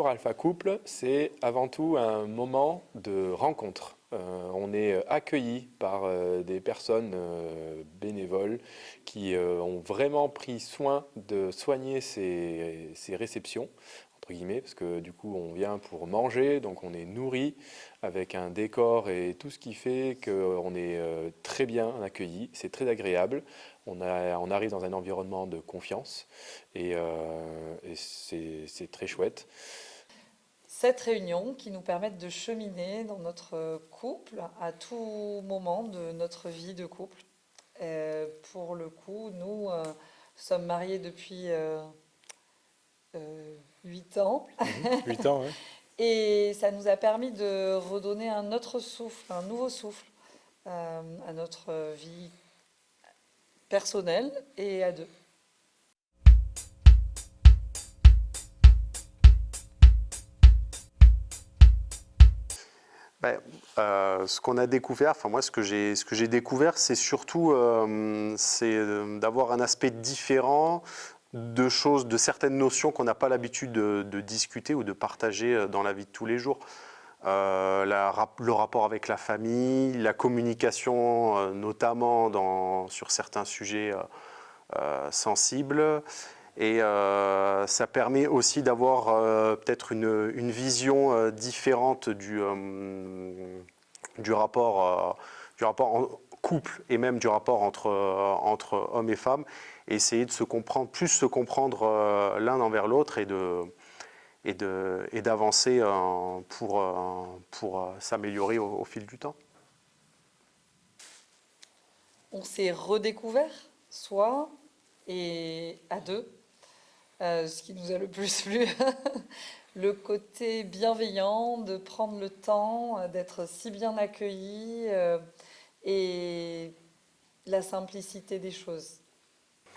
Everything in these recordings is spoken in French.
parcours Alpha Couple, c'est avant tout un moment de rencontre. On est accueilli par des personnes bénévoles qui ont vraiment pris soin de soigner ces réceptions, entre guillemets, parce que du coup on vient pour manger, donc on est nourri avec un décor et tout ce qui fait qu'on est très bien accueilli, c'est très agréable. On arrive dans un environnement de confiance et c'est très chouette. Cette réunion qui nous permettent de cheminer dans notre couple à tout moment de notre vie de couple. Pour le coup, nous sommes mariés depuis 8 ans 8 ans, ouais. et ça nous a permis de redonner un autre souffle, un nouveau souffle à notre vie personnelle et à deux. Ce qu'on a découvert, enfin moi ce que j'ai découvert, c'est surtout d'avoir un aspect différent de choses, de certaines notions qu'on n'a pas l'habitude de discuter ou de partager dans la vie de tous les jours. Le rapport avec la famille, la communication, notamment sur certains sujets sensibles. Et ça permet aussi d'avoir peut-être une vision différente du rapport en couple et même du rapport entre hommes et femmes, et essayer de plus se comprendre l'un envers l'autre et d'avancer pour s'améliorer au fil du temps. On s'est redécouvert, soi et à deux, ce qui nous a le plus plu. Le côté bienveillant, de prendre le temps, d'être si bien accueilli et la simplicité des choses.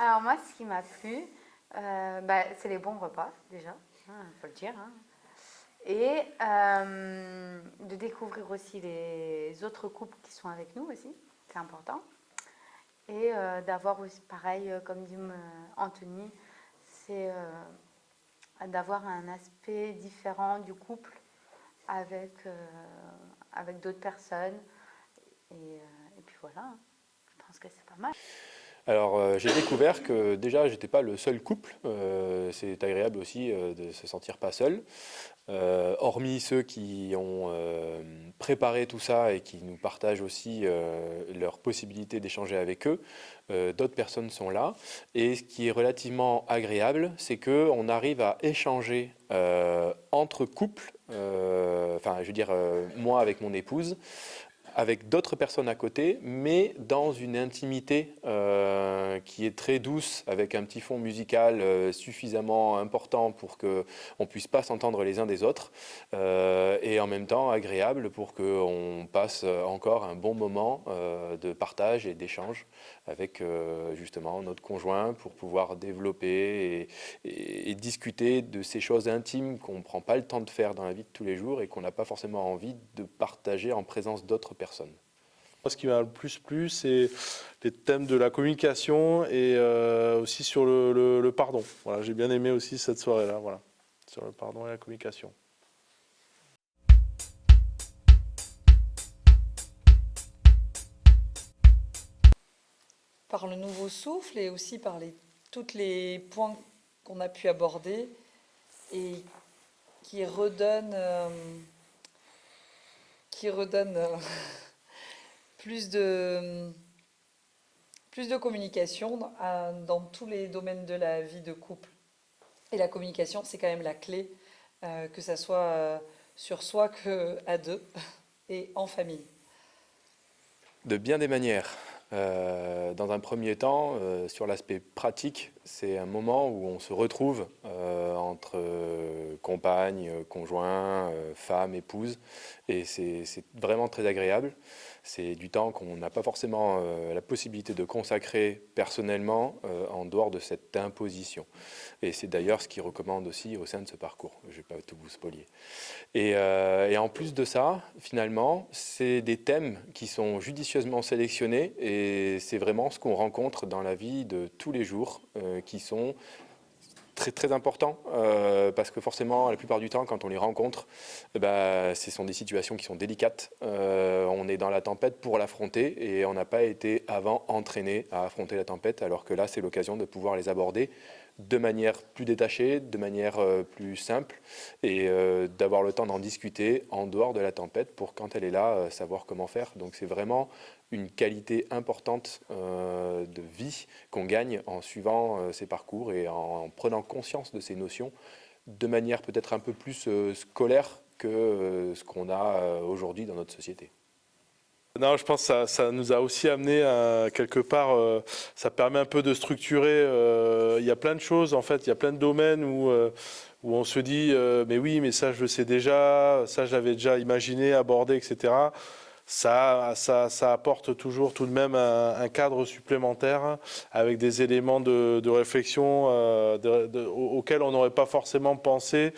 Alors moi, ce qui m'a plu, c'est les bons repas déjà, il faut le dire. Et de découvrir aussi les autres couples qui sont avec nous aussi, c'est important. Et d'avoir aussi, pareil, comme dit Anthony, c'est d'avoir un aspect différent du couple avec d'autres personnes. Et puis voilà, je pense que c'est pas mal. Alors j'ai découvert que déjà j'étais pas le seul couple, c'est agréable aussi de se sentir pas seul. Hormis ceux qui ont préparé tout ça et qui nous partagent aussi leur possibilité d'échanger avec eux, d'autres personnes sont là. Et ce qui est relativement agréable, c'est qu'on arrive à échanger entre couples, enfin je veux dire moi avec mon épouse, avec d'autres personnes à côté, mais dans une intimité qui est très douce, avec un petit fond musical suffisamment important pour qu'on ne puisse pas s'entendre les uns des autres, et en même temps agréable pour qu'on passe encore un bon moment de partage et d'échange avec justement notre conjoint pour pouvoir développer et discuter de ces choses intimes qu'on ne prend pas le temps de faire dans la vie de tous les jours et qu'on n'a pas forcément envie de partager en présence d'autres personnes. Ce qui m'a le plus plu, c'est les thèmes de la communication et aussi sur le pardon. Voilà, j'ai bien aimé aussi cette soirée-là, voilà, sur le pardon et la communication. Par le nouveau souffle et aussi par tous les points qu'on a pu aborder et qui redonnent, plus de communication dans tous les domaines de la vie de couple. Et la communication, c'est quand même la clé, que ça soit sur soi qu'à deux et en famille. De bien des manières. Dans un premier temps, sur l'aspect pratique, c'est un moment où on se retrouve entre compagnes, conjoints, femmes, épouses, et c'est vraiment très agréable. C'est du temps qu'on n'a pas forcément la possibilité de consacrer personnellement en dehors de cette imposition. Et c'est d'ailleurs ce qu'ils recommandent aussi au sein de ce parcours. Je ne vais pas tout vous spolier. Et en plus de ça, finalement, c'est des thèmes qui sont judicieusement sélectionnés et c'est vraiment ce qu'on rencontre dans la vie de tous les jours, qui sont très très important parce que forcément, la plupart du temps, quand on les rencontre, ce sont des situations qui sont délicates. On est dans la tempête pour l'affronter et on n'a pas été avant entraîné à affronter la tempête, alors que là, c'est l'occasion de pouvoir les aborder de manière plus détachée, de manière plus simple et d'avoir le temps d'en discuter en dehors de la tempête pour quand elle est là, savoir comment faire. Donc c'est vraiment une qualité importante de vie qu'on gagne en suivant ces parcours et en prenant conscience de ces notions de manière peut-être un peu plus scolaire que ce qu'on a aujourd'hui dans notre société. Non, je pense que ça nous a aussi amené à, quelque part, ça permet un peu de structurer. Il y a plein de choses, en fait, il y a plein de domaines où on se dit, mais oui, mais ça je le sais déjà, ça je l'avais déjà imaginé, abordé, etc. Ça apporte toujours tout de même un cadre supplémentaire avec des éléments de réflexion auxquels on n'aurait pas forcément pensé,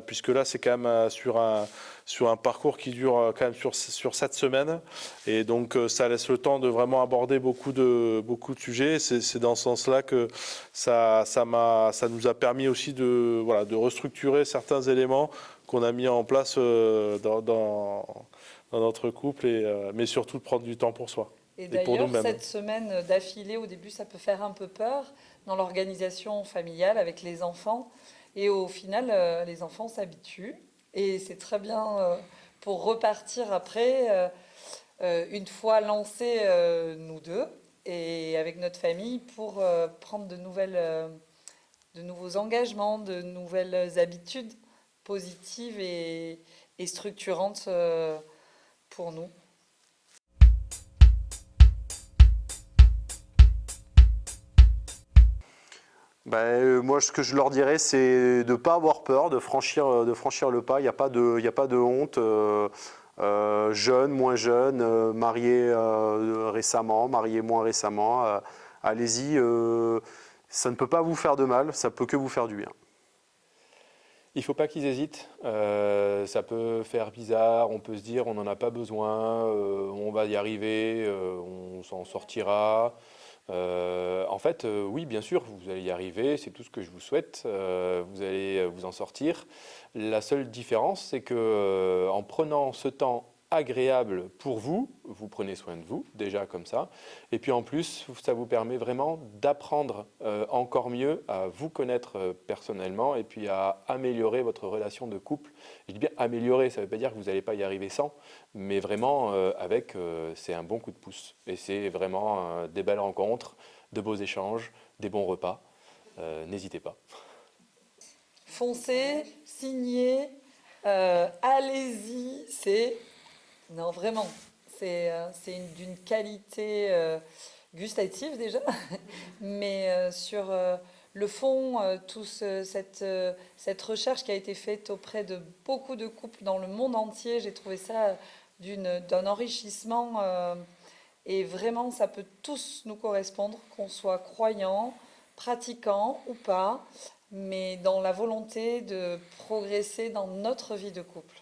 puisque là c'est quand même sur un parcours qui dure quand même sur 7 semaines. Et donc ça laisse le temps de vraiment aborder beaucoup de sujets. C'est dans ce sens-là que ça nous a permis aussi de restructurer certains éléments qu'on a mis en place dans notre couple, mais surtout de prendre du temps pour soi. Et pour d'ailleurs, nous-mêmes. cette semaine d'affilée, au début, ça peut faire un peu peur dans l'organisation familiale avec les enfants. Et au final, les enfants s'habituent. Et c'est très bien pour repartir après, une fois lancés, nous deux, et avec notre famille, pour prendre de nouveaux engagements, de nouvelles habitudes positives et structurantes pour nous. Moi, ce que je leur dirais, c'est de ne pas avoir peur, de franchir le pas. Il n'y a pas de honte. Jeune, moins jeune, marié récemment, marié moins récemment. Allez-y. Ça ne peut pas vous faire de mal, ça peut que vous faire du bien. Il ne faut pas qu'ils hésitent. Ça peut faire bizarre, on peut se dire on n'en a pas besoin, on va y arriver, on s'en sortira. En fait, oui, bien sûr, vous allez y arriver, c'est tout ce que je vous souhaite, vous allez vous en sortir. La seule différence, c'est que en prenant ce temps agréable pour vous, vous prenez soin de vous, déjà comme ça, et puis en plus, ça vous permet vraiment d'apprendre encore mieux à vous connaître personnellement et puis à améliorer votre relation de couple. Je dis bien améliorer, ça ne veut pas dire que vous n'allez pas y arriver sans, mais vraiment c'est un bon coup de pouce. Et c'est vraiment des belles rencontres, de beaux échanges, des bons repas. N'hésitez pas. Foncez, signez, allez-y, non, vraiment, c'est d'une qualité gustative déjà, mais sur le fond, cette recherche qui a été faite auprès de beaucoup de couples dans le monde entier, j'ai trouvé ça d'un enrichissement et vraiment, ça peut tous nous correspondre, qu'on soit croyant, pratiquant ou pas, mais dans la volonté de progresser dans notre vie de couple.